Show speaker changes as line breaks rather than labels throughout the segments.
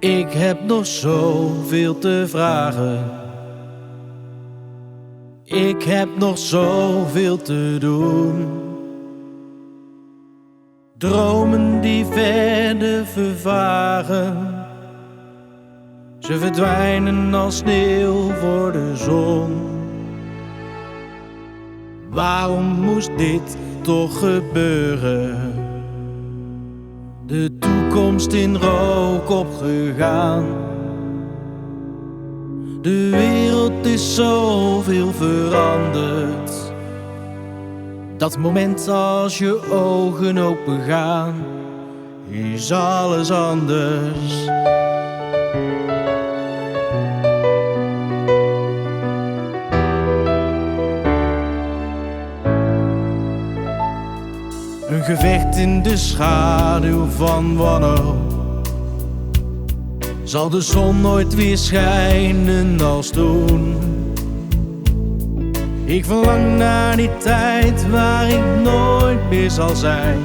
Ik heb nog zoveel te vragen. Ik heb nog zoveel te doen. Dromen die verder vervagen. Ze verdwijnen als sneeuw voor de zon. Waarom moest dit toch gebeuren? De toekomst in rook opgegaan. De wereld is zoveel veranderd. Dat moment als je ogen open gaan, is alles anders. Een gevecht in de schaduw van wanhoop. Zal de zon nooit weer schijnen als toen? Ik verlang naar die tijd waar ik nooit meer zal zijn.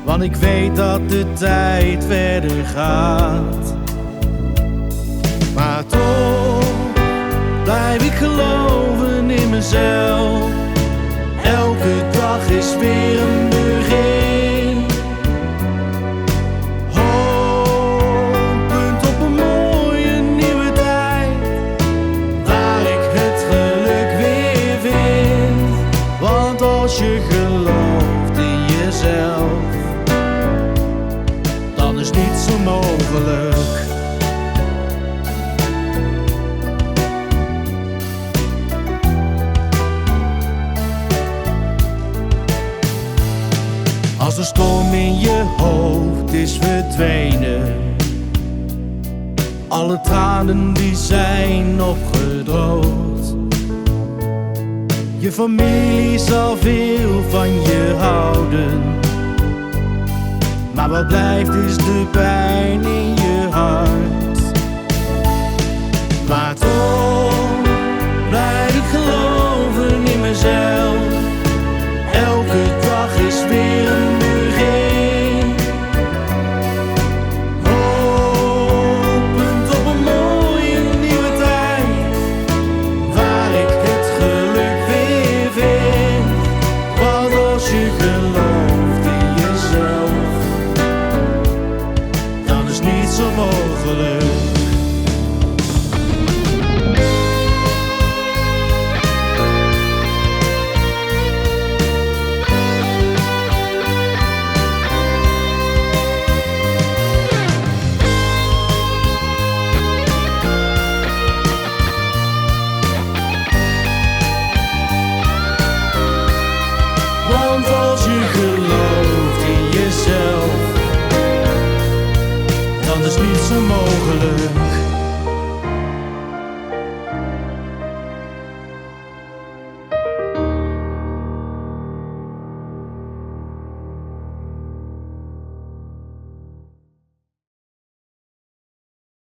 Want ik weet dat de tijd verder gaat. Maar toch blijf ik geloven in mezelf. Elke dag is weer een begin. Hopend op een mooie nieuwe tijd, waar ik het geluk weer vind. Want als je gelooft in jezelf, dan is niets onmogelijk. Als de storm in je hoofd is verdwenen, alle tranen die zijn opgedroogd. Je familie zal veel van je houden, maar wat blijft is de pijn in je hart. Maar toch blijf ik geloven in mezelf. Elke dag is weer een begin. Hopend op een mooie nieuwe tijd, waar ik het geluk weer vind. Want als je gelooft in jezelf, dan is niets onmogelijk. Want als je gelooft in jezelf, dan is niets onmogelijk.